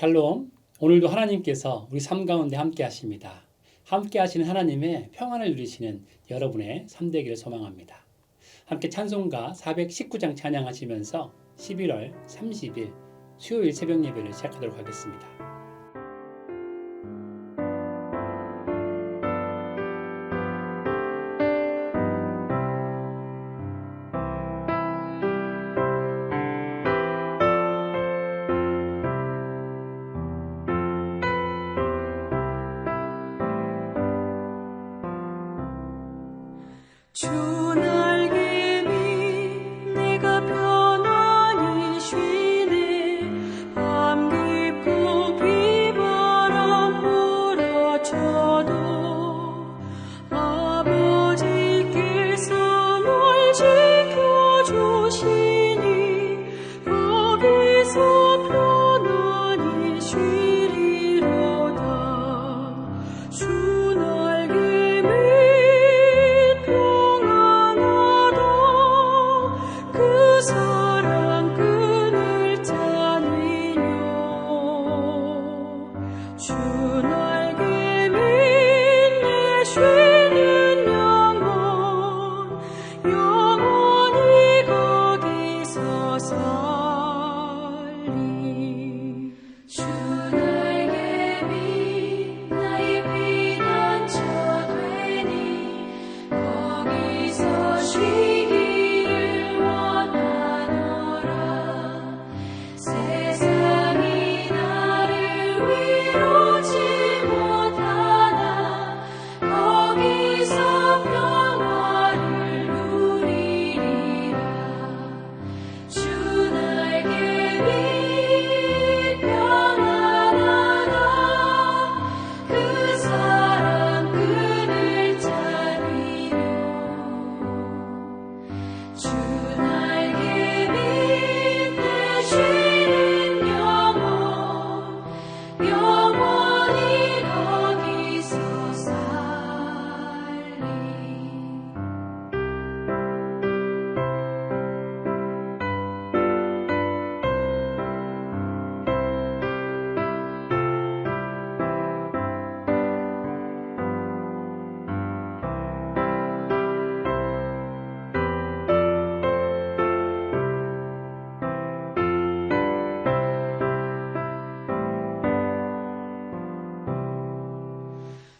샬롬. 오늘도 하나님께서 우리 삶 가운데 함께 하십니다. 함께 하시는 하나님의 평안을 누리시는 여러분의 삶 되기를 소망합니다. 함께 찬송가 419장 찬양하시면서 11월 30일 수요일 새벽 예배를 시작하도록 하겠습니다. 주 날개 밑 내가 편안히 쉬네. 밤 깊고 비바람 몰아쳐도 아버지께서 널 지켜주시니 거기서 편안히 쉬리로다. 주 날개 밑 그 사랑 끈을 짜니요. 주 날개 밑 내 쉬는 영원히 거기서 살리. 주 날개 밑 나의 피난처 되니 거기서 쉬기를 원하노라. 세상이 나를 위로치 못하나 거기서 평화를 누리리라. 주 날개 밑 평안하다. 그 사랑 끈을 짜리요. 주 날개 밑 내 쉬는 영원히 거기서 살리.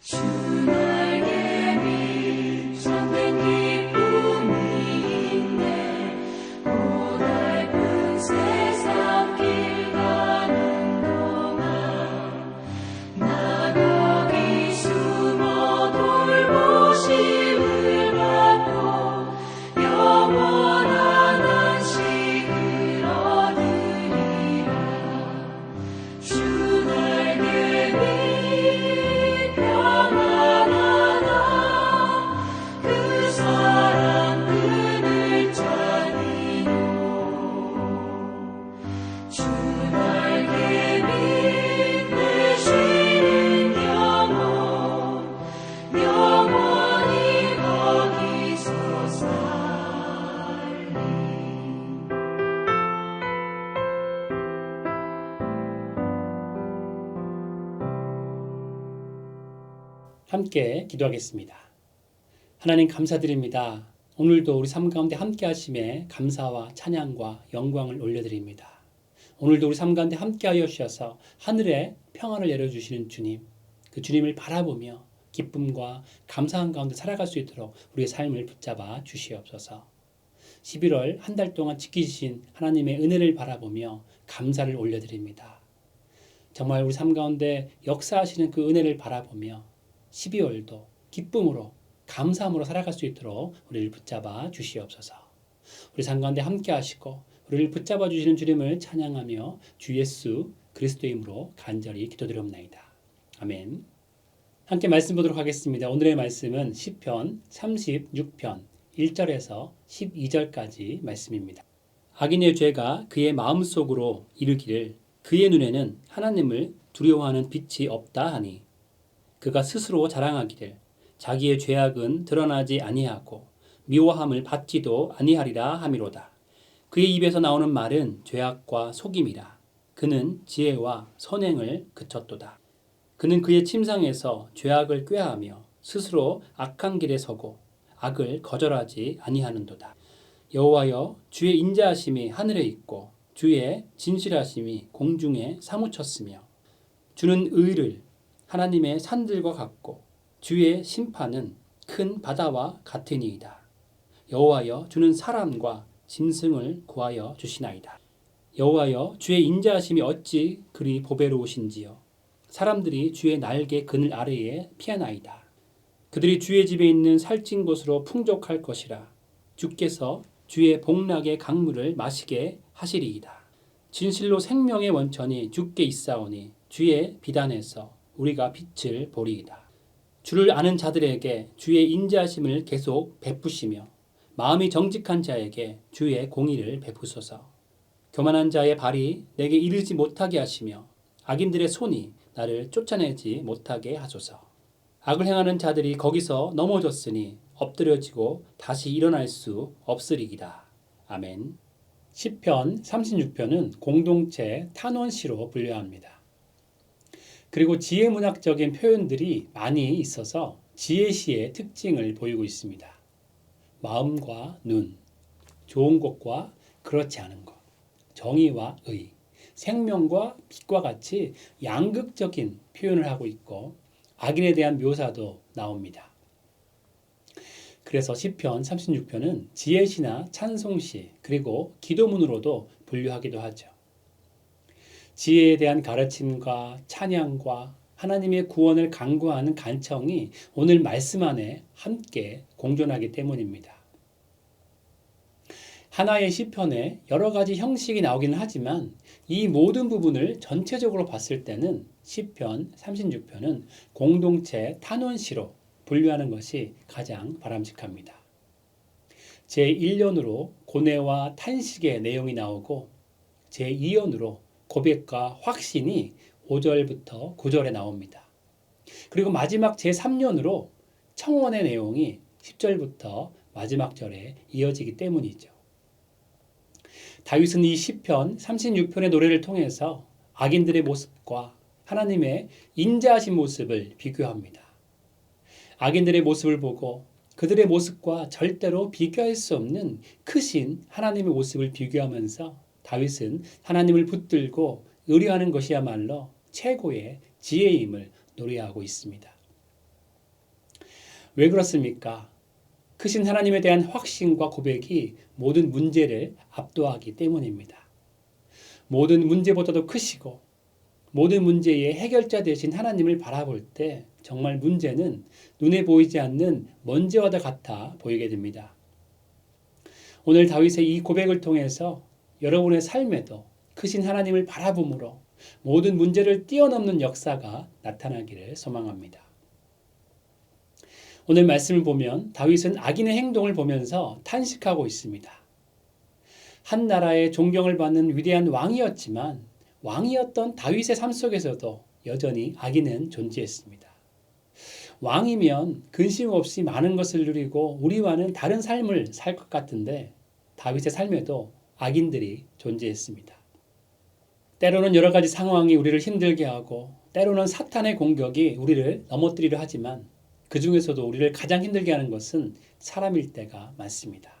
주 날개 밑 참된 기쁨이 있네. 고달픈 세상 길 가는 동안 나 거기 숨어 돌보심을 받고 영원한 안식을 얻으리라. 주 날개 밑 평안하다. 그 사랑 끈을 짜리요. 주 날개 밑 내 쉬는 영원히 거기서 살리. 함께 기도하겠습니다. 하나님 감사드립니다. 오늘도 우리 삶 가운데 함께 하심에 감사와 찬양과 영광을 올려드립니다. 오늘도 우리 삶 가운데 함께하여 주셔서 하늘에 평안을 내려주시는 주님, 그 주님을 바라보며 기쁨과 감사한 가운데 살아갈 수 있도록 우리의 삶을 붙잡아 주시옵소서. 11월 한 달 동안 지키신 하나님의 은혜를 바라보며 감사를 올려드립니다. 정말 우리 삶 가운데 역사하시는 그 은혜를 바라보며 12월도 기쁨으로 감사함으로 살아갈 수 있도록 우리를 붙잡아 주시옵소서. 우리 삶 가운데 함께 하시고 우리를 붙잡아 주시는 주님을 찬양하며 주 예수 그리스도의 이름으로 간절히 기도드리옵나이다. 아멘. 함께 말씀 보도록 하겠습니다. 오늘의 말씀은 시편 36편 1절에서 12절까지 말씀입니다. 악인의 죄가 그의 마음속으로 이르기를 그의 눈에는 하나님을 두려워하는 빛이 없다 하니 그가 스스로 자랑하기를 자기의 죄악은 드러나지 아니하고 미워함을 받지도 아니하리라 하미로다. 그의 입에서 나오는 말은 죄악과 속임이라. 그는 지혜와 선행을 그쳤도다. 그는 그의 침상에서 죄악을 꾀하며 스스로 악한 길에 서고 악을 거절하지 아니하는도다. 여호와여, 주의 인자하심이 하늘에 있고 주의 진실하심이 공중에 사무쳤으며 주는 의를 하나님의 산들과 같고 주의 심판은 큰 바다와 같으니이다. 여호와여, 주는 사람과 짐승을 구하여 주시나이다. 여호와여, 주의 인자하심이 어찌 그리 보배로우신지요. 사람들이 주의 날개 그늘 아래에 피하나이다. 그들이 주의 집에 있는 살찐 곳으로 풍족할 것이라. 주께서 주의 복락의 강물을 마시게 하시리이다. 진실로 생명의 원천이 주께 있사오니 주의 비단에서 우리가 빛을 보리이다. 주를 아는 자들에게 주의 인자하심을 계속 베푸시며 마음이 정직한 자에게 주의 공의를 베푸소서. 교만한 자의 발이 내게 이르지 못하게 하시며 악인들의 손이 나를 쫓아내지 못하게 하소서. 악을 행하는 자들이 거기서 넘어졌으니 엎드려지고 다시 일어날 수 없으리이다. 아멘. 시편 36편은 공동체 탄원시로 분류합니다. 그리고 지혜문학적인 표현들이 많이 있어서 지혜시의 특징을 보이고 있습니다. 마음과 눈, 좋은 것과 그렇지 않은 것, 정의와 의, 생명과 빛과 같이 양극적인 표현을 하고 있고 악인에 대한 묘사도 나옵니다. 그래서 시편 36편은 지혜시나 찬송시 그리고 기도문으로도 분류하기도 하죠. 지혜에 대한 가르침과 찬양과 하나님의 구원을 간구하는 간청이 오늘 말씀 안에 함께 공존하기 때문입니다. 하나의 시편에 여러 가지 형식이 나오기는 하지만 이 모든 부분을 전체적으로 봤을 때는 시편 36편은 공동체 탄원시로 분류하는 것이 가장 바람직합니다. 제1연으로 고뇌와 탄식의 내용이 나오고 제2연으로 고백과 확신이 5절부터 9절에 나옵니다. 그리고 마지막 제3연으로 청원의 내용이 10절부터 마지막 절에 이어지기 때문이죠. 다윗은 이 시편 36편의 노래를 통해서 악인들의 모습과 하나님의 인자하신 모습을 비교합니다. 악인들의 모습을 보고 그들의 모습과 절대로 비교할 수 없는 크신 하나님의 모습을 비교하면서 다윗은 하나님을 붙들고 의뢰하는 것이야말로 최고의 지혜임을 노래하고 있습니다. 왜 그렇습니까? 크신 하나님에 대한 확신과 고백이 모든 문제를 압도하기 때문입니다. 모든 문제보다도 크시고 모든 문제의 해결자 되신 하나님을 바라볼 때 정말 문제는 눈에 보이지 않는 먼지와 같아 보이게 됩니다. 오늘 다윗의 이 고백을 통해서 여러분의 삶에도 크신 하나님을 바라봄으로 모든 문제를 뛰어넘는 역사가 나타나기를 소망합니다. 오늘 말씀을 보면 다윗은 악인의 행동을 보면서 탄식하고 있습니다. 한 나라의 존경을 받는 위대한 왕이었지만 왕이었던 다윗의 삶 속에서도 여전히 악인은 존재했습니다. 왕이면 근심 없이 많은 것을 누리고 우리와는 다른 삶을 살 것 같은데 다윗의 삶에도 악인들이 존재했습니다. 때로는 여러 가지 상황이 우리를 힘들게 하고 때로는 사탄의 공격이 우리를 넘어뜨리려 하지만 그 중에서도 우리를 가장 힘들게 하는 것은 사람일 때가 많습니다.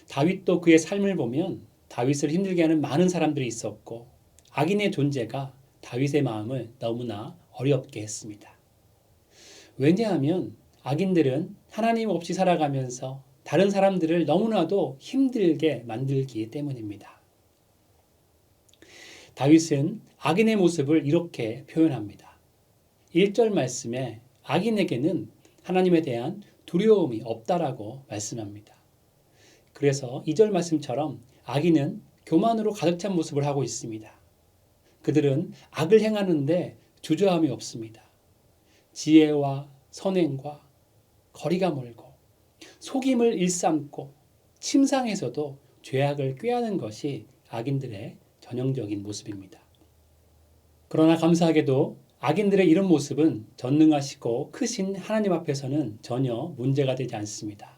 다윗도 그의 삶을 보면 다윗을 힘들게 하는 많은 사람들이 있었고 악인의 존재가 다윗의 마음을 너무나 어렵게 했습니다. 왜냐하면 악인들은 하나님 없이 살아가면서 다른 사람들을 너무나도 힘들게 만들기 때문입니다. 다윗은 악인의 모습을 이렇게 표현합니다. 1절 말씀에 악인에게는 하나님에 대한 두려움이 없다라고 말씀합니다. 그래서 2절 말씀처럼 악인은 교만으로 가득 찬 모습을 하고 있습니다. 그들은 악을 행하는데 주저함이 없습니다. 지혜와 선행과 거리가 멀고 속임을 일삼고 침상에서도 죄악을 꾀하는 것이 악인들의 전형적인 모습입니다. 그러나 감사하게도 악인들의 이런 모습은 전능하시고 크신 하나님 앞에서는 전혀 문제가 되지 않습니다.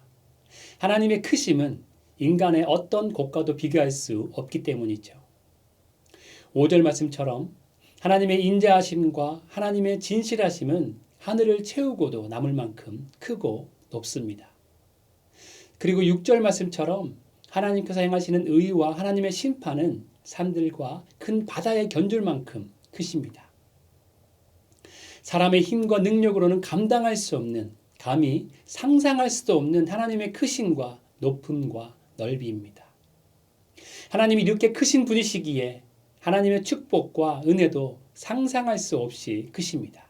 하나님의 크심은 인간의 어떤 것과도 비교할 수 없기 때문이죠. 5절 말씀처럼 하나님의 인자하심과 하나님의 진실하심은 하늘을 채우고도 남을 만큼 크고 높습니다. 그리고 6절 말씀처럼 하나님께서 행하시는 의와 하나님의 심판은 산들과 큰 바다에 견줄 만큼 크십니다. 사람의 힘과 능력으로는 감당할 수 없는, 감히 상상할 수도 없는 하나님의 크심과 높음과 넓이입니다. 하나님이 이렇게 크신 분이시기에 하나님의 축복과 은혜도 상상할 수 없이 크십니다.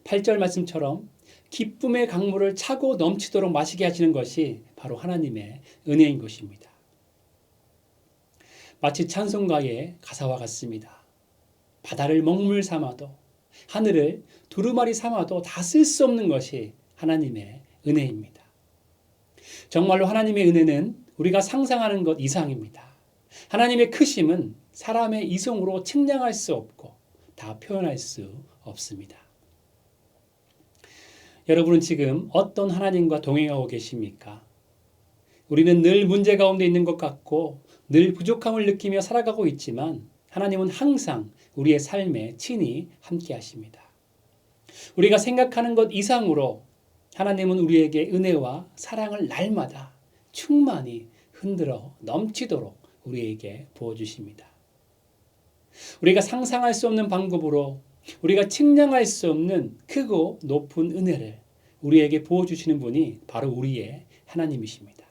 8절 말씀처럼 기쁨의 강물을 차고 넘치도록 마시게 하시는 것이 바로 하나님의 은혜인 것입니다. 마치 찬송가의 가사와 같습니다. 바다를 먹물 삼아도 하늘을 두루마리 삼아도 다 쓸 수 없는 것이 하나님의 은혜입니다. 정말로 하나님의 은혜는 우리가 상상하는 것 이상입니다. 하나님의 크심은 사람의 이성으로 측량할 수 없고 다 표현할 수 없습니다. 여러분은 지금 어떤 하나님과 동행하고 계십니까? 우리는 늘 문제 가운데 있는 것 같고 늘 부족함을 느끼며 살아가고 있지만 하나님은 항상 우리의 삶에 친히 함께 하십니다. 우리가 생각하는 것 이상으로 하나님은 우리에게 은혜와 사랑을 날마다 충만히 흔들어 넘치도록 우리에게 부어주십니다. 우리가 상상할 수 없는 방법으로 우리가 측량할 수 없는 크고 높은 은혜를 우리에게 부어주시는 분이 바로 우리의 하나님이십니다.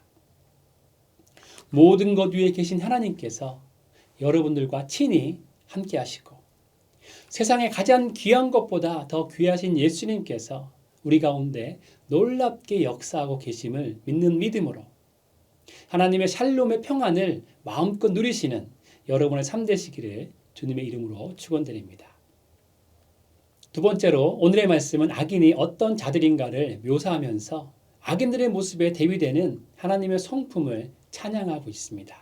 모든 것 위에 계신 하나님께서 여러분들과 친히 함께 하시고 세상에 가장 귀한 것보다 더 귀하신 예수님께서 우리 가운데 놀랍게 역사하고 계심을 믿는 믿음으로 하나님의 샬롬의 평안을 마음껏 누리시는 여러분의 삶 되시기를 주님의 이름으로 축원드립니다. 두 번째로 오늘의 말씀은 악인이 어떤 자들인가를 묘사하면서 악인들의 모습에 대비되는 하나님의 성품을 찬양하고 있습니다.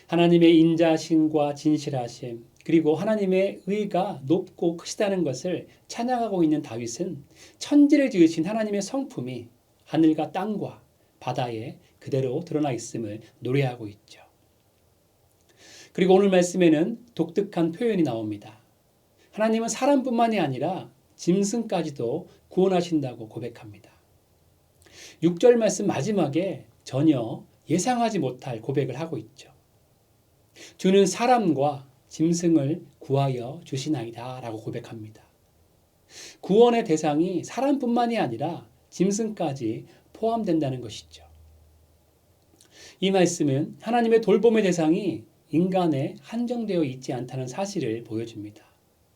하나님의 인자심과 진실하심 그리고 하나님의 의가 높고 크시다는 것을 찬양하고 있는 다윗은 천지를 지으신 하나님의 성품이 하늘과 땅과 바다에 그대로 드러나 있음을 노래하고 있죠. 그리고 오늘 말씀에는 독특한 표현이 나옵니다. 하나님은 사람뿐만이 아니라 짐승까지도 구원하신다고 고백합니다. 6절 말씀 마지막에 전혀 예상하지 못할 고백을 하고 있죠. 주는 사람과 짐승을 구하여 주시나이다 라고 고백합니다. 구원의 대상이 사람뿐만이 아니라 짐승까지 포함된다는 것이죠. 이 말씀은 하나님의 돌봄의 대상이 인간에 한정되어 있지 않다는 사실을 보여줍니다.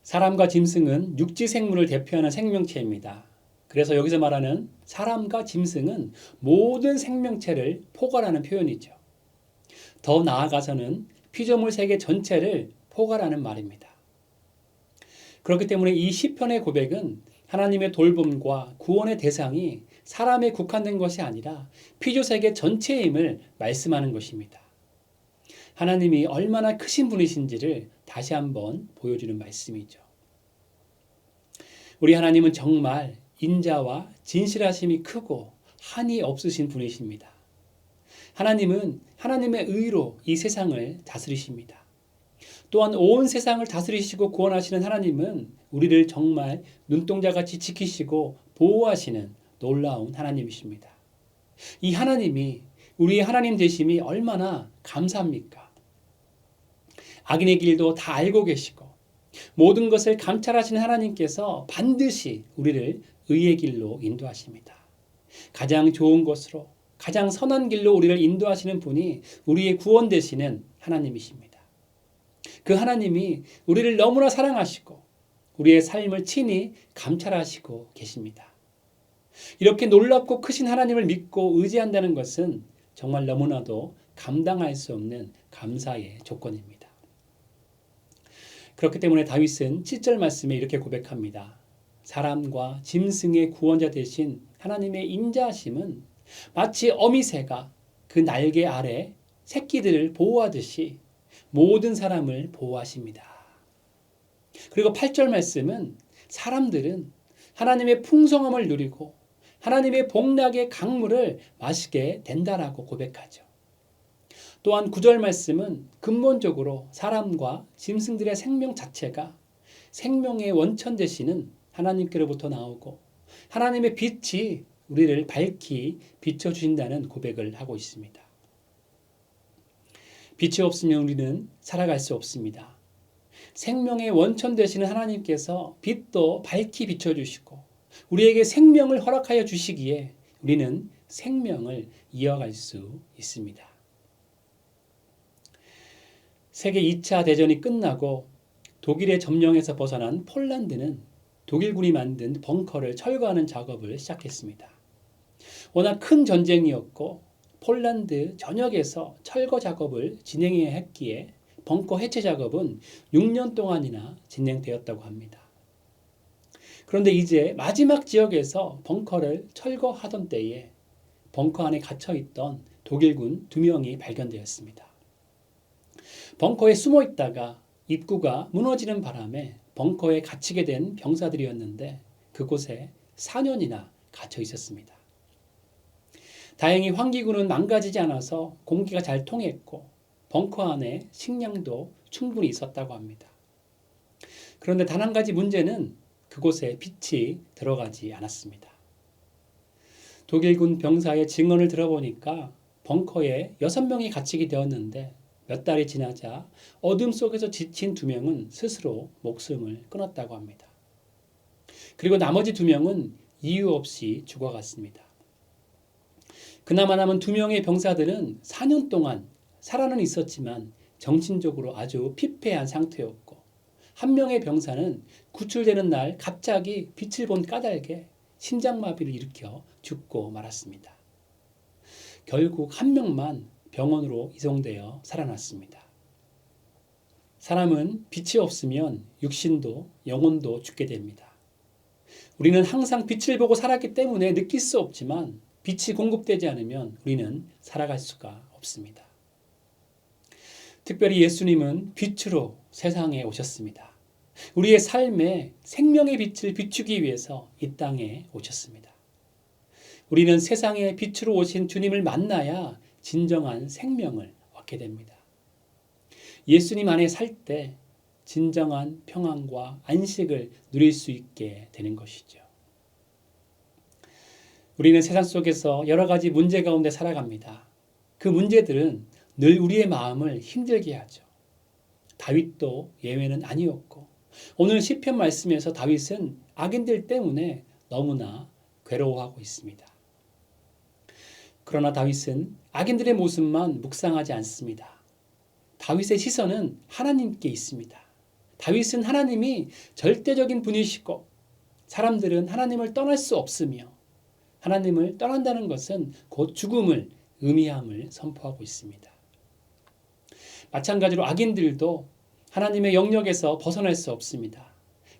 사람과 짐승은 육지 생물을 대표하는 생명체입니다. 그래서 여기서 말하는 사람과 짐승은 모든 생명체를 포괄하는 표현이죠. 더 나아가서는 피조물 세계 전체를 포괄하는 말입니다. 그렇기 때문에 이 시편의 고백은 하나님의 돌봄과 구원의 대상이 사람에 국한된 것이 아니라 피조 세계 전체임을 말씀하는 것입니다. 하나님이 얼마나 크신 분이신지를 다시 한번 보여주는 말씀이죠. 우리 하나님은 정말 인자와 진실하심이 크고 한이 없으신 분이십니다. 하나님은 하나님의 의로 이 세상을 다스리십니다. 또한 온 세상을 다스리시고 구원하시는 하나님은 우리를 정말 눈동자같이 지키시고 보호하시는 놀라운 하나님이십니다. 이 하나님이 우리의 하나님 되심이 얼마나 감사합니까? 악인의 길도 다 알고 계시고 모든 것을 감찰하시는 하나님께서 반드시 우리를 의의 길로 인도하십니다. 가장 좋은 것으로 가장 선한 길로 우리를 인도하시는 분이 우리의 구원 되시는 하나님이십니다. 그 하나님이 우리를 너무나 사랑하시고 우리의 삶을 친히 감찰하시고 계십니다. 이렇게 놀랍고 크신 하나님을 믿고 의지한다는 것은 정말 너무나도 감당할 수 없는 감사의 조건입니다. 그렇기 때문에 다윗은 7절 말씀에 이렇게 고백합니다. 사람과 짐승의 구원자 되신 하나님의 인자하심은 마치 어미새가 그 날개 아래 새끼들을 보호하듯이 모든 사람을 보호하십니다. 그리고 8절 말씀은 사람들은 하나님의 풍성함을 누리고 하나님의 복락의 강물을 마시게 된다라고 고백하죠. 또한 9절 말씀은 근본적으로 사람과 짐승들의 생명 자체가 생명의 원천 되시는 하나님께로부터 나오고 하나님의 빛이 우리를 밝히 비춰주신다는 고백을 하고 있습니다. 빛이 없으면 우리는 살아갈 수 없습니다. 생명의 원천 되시는 하나님께서 빛도 밝히 비춰주시고 우리에게 생명을 허락하여 주시기에 우리는 생명을 이어갈 수 있습니다. 세계 2차 대전이 끝나고 독일의 점령에서 벗어난 폴란드는 독일군이 만든 벙커를 철거하는 작업을 시작했습니다. 워낙 큰 전쟁이었고 폴란드 전역에서 철거 작업을 진행해야 했기에 벙커 해체 작업은 6년 동안이나 진행되었다고 합니다. 그런데 이제 마지막 지역에서 벙커를 철거하던 때에 벙커 안에 갇혀있던 독일군 2명이 발견되었습니다. 벙커에 숨어 있다가 입구가 무너지는 바람에 벙커에 갇히게 된 병사들이었는데 그곳에 4년이나 갇혀 있었습니다. 다행히 환기구는 망가지지 않아서 공기가 잘 통했고 벙커 안에 식량도 충분히 있었다고 합니다. 그런데 단 한 가지 문제는 그곳에 빛이 들어가지 않았습니다. 독일군 병사의 증언을 들어보니까 벙커에 6명이 갇히게 되었는데 몇 달이 지나자 어둠 속에서 지친 2명은 스스로 목숨을 끊었다고 합니다. 그리고 나머지 2명은 이유 없이 죽어갔습니다. 그나마 남은 2명의 병사들은 4년 동안 살아는 있었지만 정신적으로 아주 피폐한 상태였고 한 명의 병사는 구출되는 날 갑자기 빛을 본 까닭에 심장마비를 일으켜 죽고 말았습니다. 결국 한 명만 병원으로 이송되어 살아났습니다. 사람은 빛이 없으면 육신도 영혼도 죽게 됩니다. 우리는 항상 빛을 보고 살았기 때문에 느낄 수 없지만 빛이 공급되지 않으면 우리는 살아갈 수가 없습니다. 특별히 예수님은 빛으로 세상에 오셨습니다. 우리의 삶에 생명의 빛을 비추기 위해서 이 땅에 오셨습니다. 우리는 세상에 빛으로 오신 주님을 만나야 진정한 생명을 얻게 됩니다. 예수님 안에 살 때 진정한 평안과 안식을 누릴 수 있게 되는 것이죠. 우리는 세상 속에서 여러 가지 문제 가운데 살아갑니다. 그 문제들은 늘 우리의 마음을 힘들게 하죠. 다윗도 예외는 아니었고 오늘 시편 말씀에서 다윗은 악인들 때문에 너무나 괴로워하고 있습니다. 그러나 다윗은 악인들의 모습만 묵상하지 않습니다. 다윗의 시선은 하나님께 있습니다. 다윗은 하나님이 절대적인 분이시고 사람들은 하나님을 떠날 수 없으며 하나님을 떠난다는 것은 곧 죽음을 의미함을 선포하고 있습니다. 마찬가지로 악인들도 하나님의 영역에서 벗어날 수 없습니다.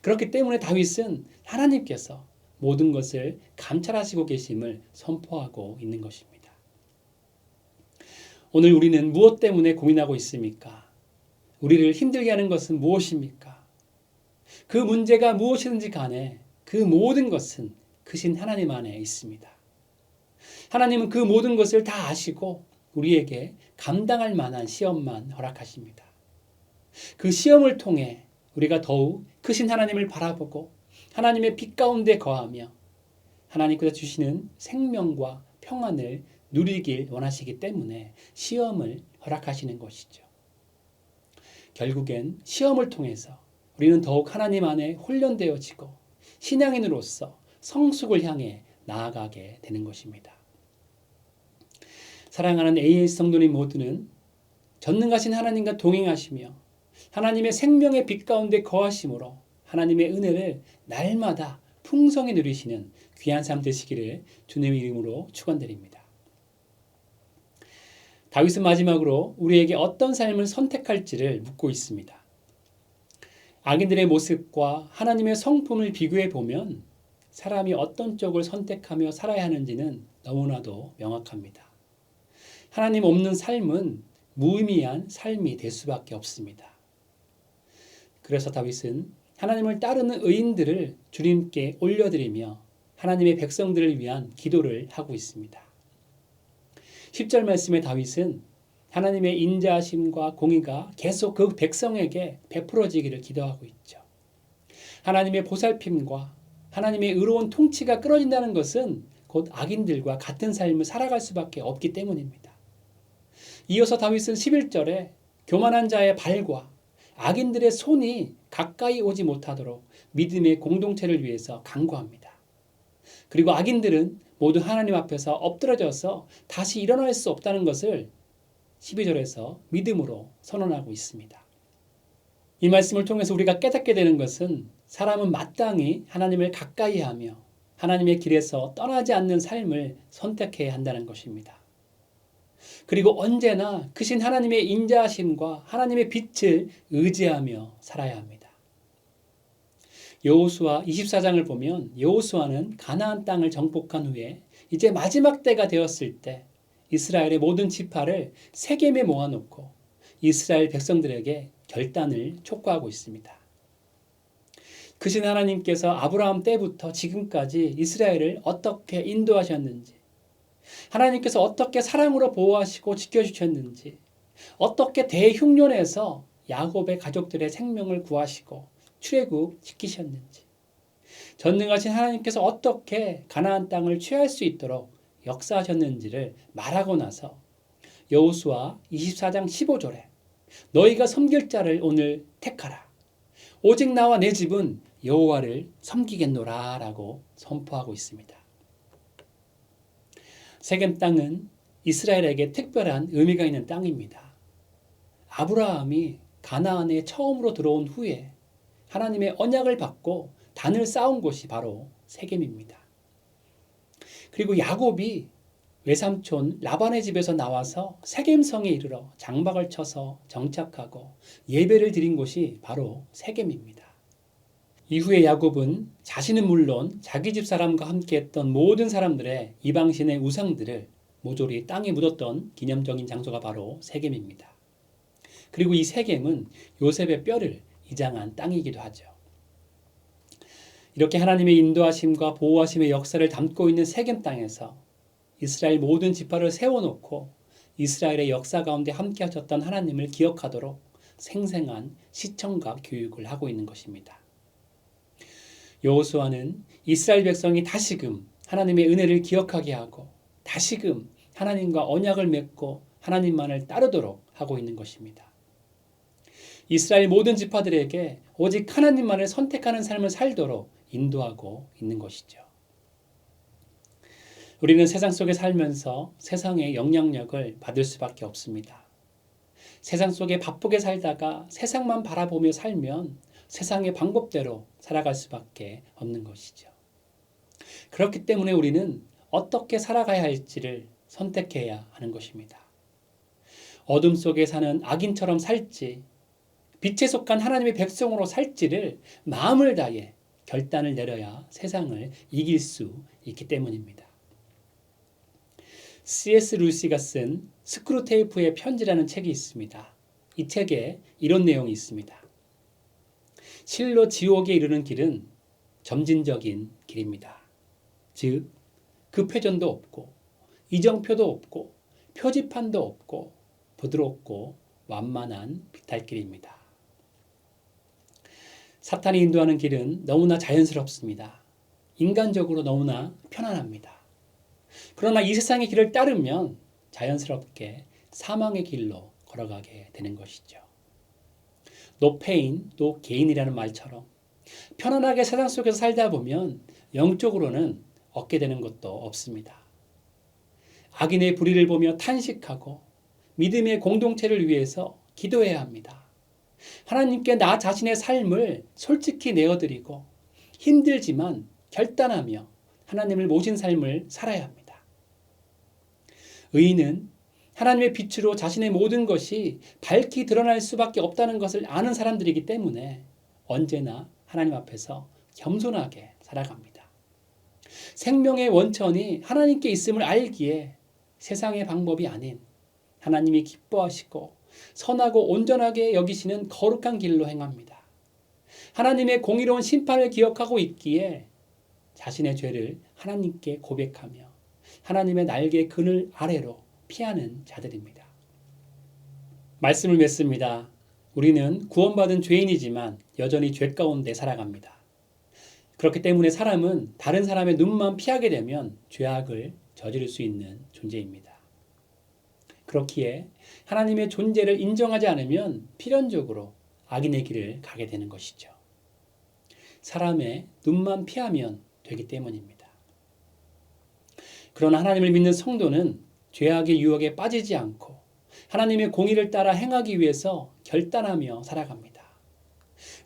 그렇기 때문에 다윗은 하나님께서 모든 것을 감찰하시고 계심을 선포하고 있는 것입니다. 오늘 우리는 무엇 때문에 고민하고 있습니까? 우리를 힘들게 하는 것은 무엇입니까? 그 문제가 무엇이든지 간에 그 모든 것은 크신 하나님 안에 있습니다. 하나님은 그 모든 것을 다 아시고 우리에게 감당할 만한 시험만 허락하십니다. 그 시험을 통해 우리가 더욱 크신 하나님을 바라보고 하나님의 빛 가운데 거하며 하나님께서 주시는 생명과 평안을 누리길 원하시기 때문에 시험을 허락하시는 것이죠. 결국엔 시험을 통해서 우리는 더욱 하나님 안에 훈련되어지고 신앙인으로서 성숙을 향해 나아가게 되는 것입니다. 사랑하는 AS 성도님 모두는 전능하신 하나님과 동행하시며 하나님의 생명의 빛 가운데 거하심으로 하나님의 은혜를 날마다 풍성히 누리시는 귀한 삶 되시기를 주님의 이름으로 축원드립니다. 다윗은 마지막으로 우리에게 어떤 삶을 선택할지를 묻고 있습니다. 악인들의 모습과 하나님의 성품을 비교해 보면 사람이 어떤 쪽을 선택하며 살아야 하는지는 너무나도 명확합니다. 하나님 없는 삶은 무의미한 삶이 될 수밖에 없습니다. 그래서 다윗은 하나님을 따르는 의인들을 주님께 올려드리며 하나님의 백성들을 위한 기도를 하고 있습니다. 10절 말씀에 다윗은 하나님의 인자하심과 공의가 계속 그 백성에게 베풀어지기를 기도하고 있죠. 하나님의 보살핌과 하나님의 의로운 통치가 끊어진다는 것은 곧 악인들과 같은 삶을 살아갈 수밖에 없기 때문입니다. 이어서 다윗은 11절에 교만한 자의 발과 악인들의 손이 가까이 오지 못하도록 믿음의 공동체를 위해서 간구합니다. 그리고 악인들은 모두 하나님 앞에서 엎드러져서 다시 일어날 수 없다는 것을 12절에서 믿음으로 선언하고 있습니다. 이 말씀을 통해서 우리가 깨닫게 되는 것은 사람은 마땅히 하나님을 가까이 하며 하나님의 길에서 떠나지 않는 삶을 선택해야 한다는 것입니다. 그리고 언제나 크신 하나님의 인자하심과 하나님의 빛을 의지하며 살아야 합니다. 여호수아 24장을 보면 여호수아는 가나안 땅을 정복한 후에 이제 마지막 때가 되었을 때 이스라엘의 모든 지파를 세겜에 모아놓고 이스라엘 백성들에게 결단을 촉구하고 있습니다. 크신 하나님께서 아브라함 때부터 지금까지 이스라엘을 어떻게 인도하셨는지, 하나님께서 어떻게 사랑으로 보호하시고 지켜주셨는지, 어떻게 대흉년에서 야곱의 가족들의 생명을 구하시고 출애굽시키셨는지, 전능하신 하나님께서 어떻게 가나안 땅을 취할 수 있도록 역사하셨는지를 말하고 나서 여호수아 24장 15절에 너희가 섬길 자를 오늘 택하라. 오직 나와 내 집은 여호와를 섬기겠노라 라고 선포하고 있습니다. 세겜 땅은 이스라엘에게 특별한 의미가 있는 땅입니다. 아브라함이 가나안에 처음으로 들어온 후에 하나님의 언약을 받고 단을 쌓은 곳이 바로 세겜입니다. 그리고 야곱이 외삼촌 라반의 집에서 나와서 세겜성에 이르러 장막을 쳐서 정착하고 예배를 드린 곳이 바로 세겜입니다. 이후에 야곱은 자신은 물론 자기 집 사람과 함께 했던 모든 사람들의 이방신의 우상들을 모조리 땅에 묻었던 기념적인 장소가 바로 세겜입니다. 그리고 이 세겜은 요셉의 뼈를 이장한 땅이기도 하죠. 이렇게 하나님의 인도하심과 보호하심의 역사를 담고 있는 세겜 땅에서 이스라엘 모든 지파를 세워놓고 이스라엘의 역사 가운데 함께 하셨던 하나님을 기억하도록 생생한 시청과 교육을 하고 있는 것입니다. 여호수아는 이스라엘 백성이 다시금 하나님의 은혜를 기억하게 하고 다시금 하나님과 언약을 맺고 하나님만을 따르도록 하고 있는 것입니다. 이스라엘 모든 지파들에게 오직 하나님만을 선택하는 삶을 살도록 인도하고 있는 것이죠. 우리는 세상 속에 살면서 세상의 영향력을 받을 수밖에 없습니다. 세상 속에 바쁘게 살다가 세상만 바라보며 살면 세상의 방법대로 살아갈 수밖에 없는 것이죠. 그렇기 때문에 우리는 어떻게 살아가야 할지를 선택해야 하는 것입니다. 어둠 속에 사는 악인처럼 살지, 빛에 속한 하나님의 백성으로 살지를 마음을 다해 결단을 내려야 세상을 이길 수 있기 때문입니다. C.S. 루이스가 쓴 스크루테이프의 편지라는 책이 있습니다. 이 책에 이런 내용이 있습니다. 실로 지옥에 이르는 길은 점진적인 길입니다. 즉, 급회전도 없고 이정표도 없고 표지판도 없고 부드럽고 완만한 비탈길입니다. 사탄이 인도하는 길은 너무나 자연스럽습니다. 인간적으로 너무나 편안합니다. 그러나 이 세상의 길을 따르면 자연스럽게 사망의 길로 걸어가게 되는 것이죠. No pain, no gain이라는 말처럼 편안하게 세상 속에서 살다 보면 영적으로는 얻게 되는 것도 없습니다. 악인의 불의를 보며 탄식하고 믿음의 공동체를 위해서 기도해야 합니다. 하나님께 나 자신의 삶을 솔직히 내어드리고 힘들지만 결단하며 하나님을 모신 삶을 살아야 합니다. 의인은 하나님의 빛으로 자신의 모든 것이 밝히 드러날 수밖에 없다는 것을 아는 사람들이기 때문에 언제나 하나님 앞에서 겸손하게 살아갑니다. 생명의 원천이 하나님께 있음을 알기에 세상의 방법이 아닌 하나님이 기뻐하시고 선하고 온전하게 여기시는 거룩한 길로 행합니다. 하나님의 공의로운 심판을 기억하고 있기에 자신의 죄를 하나님께 고백하며 하나님의 날개 그늘 아래로 피하는 자들입니다. 말씀을 맺습니다. 우리는 구원받은 죄인이지만 여전히 죄 가운데 살아갑니다. 그렇기 때문에 사람은 다른 사람의 눈만 피하게 되면 죄악을 저지를 수 있는 존재입니다. 그렇기에 하나님의 존재를 인정하지 않으면 필연적으로 악인의 길을 가게 되는 것이죠. 사람의 눈만 피하면 되기 때문입니다. 그러나 하나님을 믿는 성도는 죄악의 유혹에 빠지지 않고 하나님의 공의를 따라 행하기 위해서 결단하며 살아갑니다.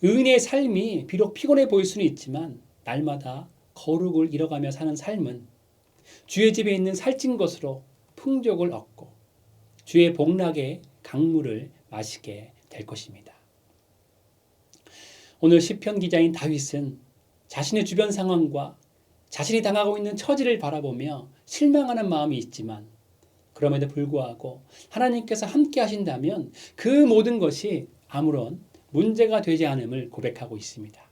의인의 삶이 비록 피곤해 보일 수는 있지만 날마다 거룩을 이뤄가며 사는 삶은 주의 집에 있는 살찐 것으로 풍족을 얻고 주의 복락의 강물을 마시게 될 것입니다. 오늘 시편 기자인 다윗은 자신의 주변 상황과 자신이 당하고 있는 처지를 바라보며 실망하는 마음이 있지만 그럼에도 불구하고 하나님께서 함께 하신다면 그 모든 것이 아무런 문제가 되지 않음을 고백하고 있습니다.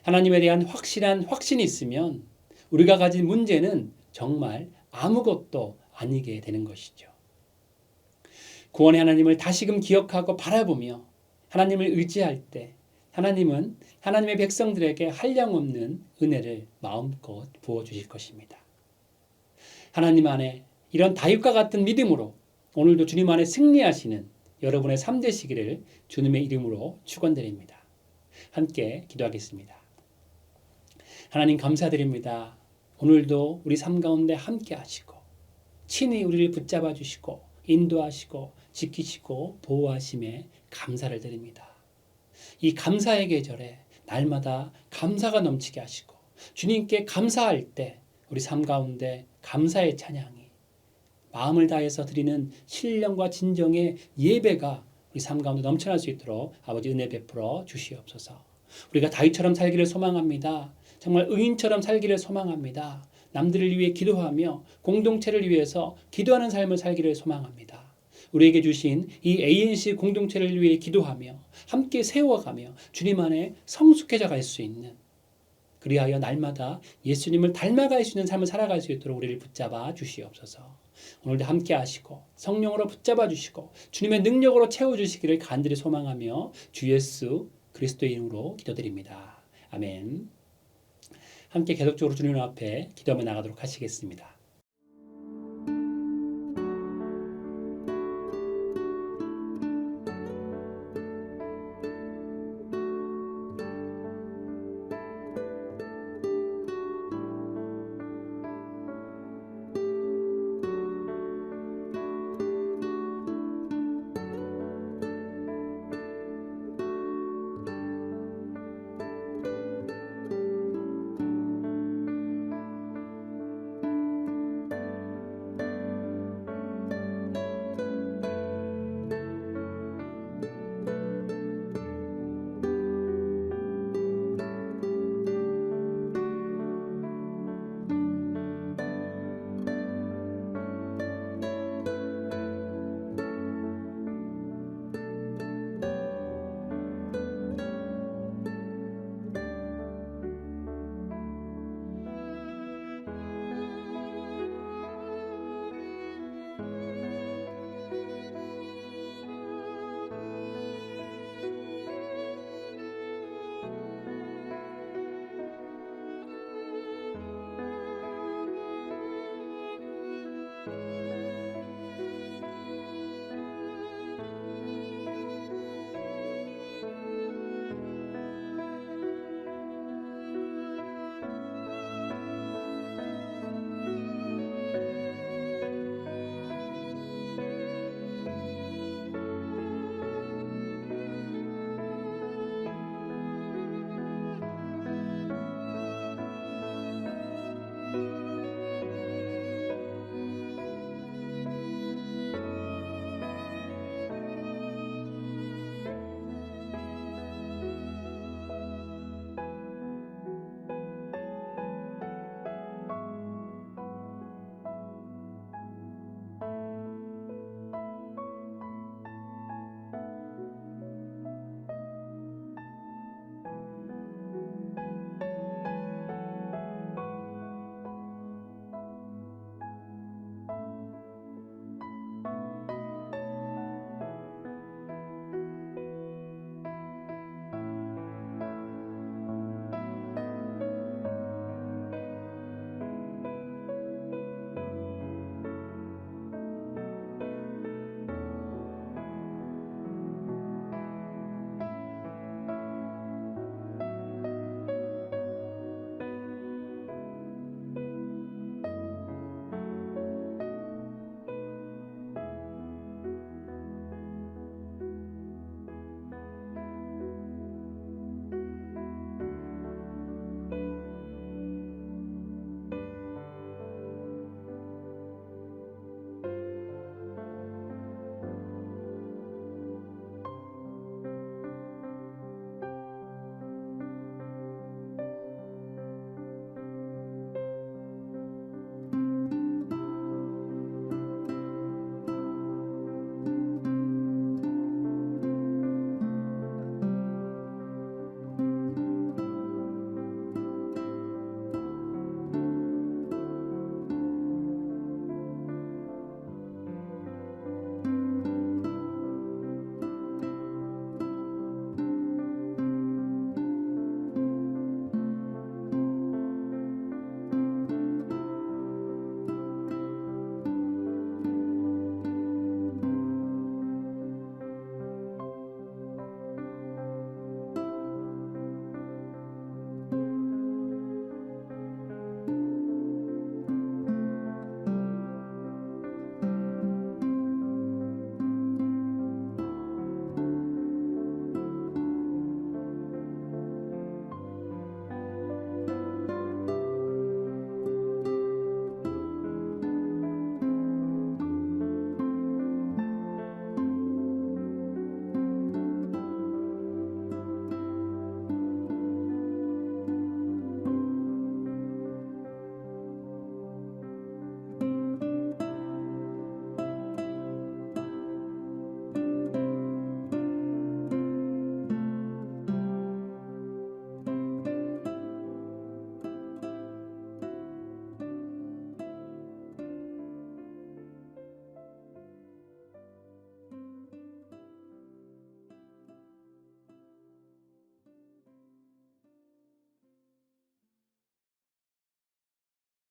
하나님에 대한 확실한 확신이 있으면 우리가 가진 문제는 정말 아무것도 아니게 되는 것이죠. 구원의 하나님을 다시금 기억하고 바라보며 하나님을 의지할 때 하나님은 하나님의 백성들에게 한량없는 은혜를 마음껏 부어주실 것입니다. 하나님 안에 이런 다윗과 같은 믿음으로 오늘도 주님 안에 승리하시는 여러분의 삶 되시기를 주님의 이름으로 축원드립니다. 함께 기도하겠습니다. 하나님 감사드립니다. 오늘도 우리 삶 가운데 함께 하시고 친히 우리를 붙잡아 주시고 인도하시고 지키시고 보호하심에 감사를 드립니다. 이 감사의 계절에 날마다 감사가 넘치게 하시고 주님께 감사할 때 우리 삶 가운데 감사의 찬양이 마음을 다해서 드리는 신령과 진정의 예배가 우리 삶 가운데 넘쳐날 수 있도록 아버지 은혜 베풀어 주시옵소서. 우리가 다윗처럼 살기를 소망합니다. 정말 의인처럼 살기를 소망합니다. 남들을 위해 기도하며 공동체를 위해서 기도하는 삶을 살기를 소망합니다. 우리에게 주신 이 ANC 공동체를 위해 기도하며 함께 세워가며 주님 안에 성숙해져 갈 수 있는 그리하여 날마다 예수님을 닮아갈 수 있는 삶을 살아갈 수 있도록 우리를 붙잡아 주시옵소서. 오늘도 함께 하시고 성령으로 붙잡아 주시고 주님의 능력으로 채워주시기를 간절히 소망하며 주 예수 그리스도의 이름으로 기도드립니다. 아멘. 함께 계속적으로 주님 앞에 기도하며 나가도록 하시겠습니다.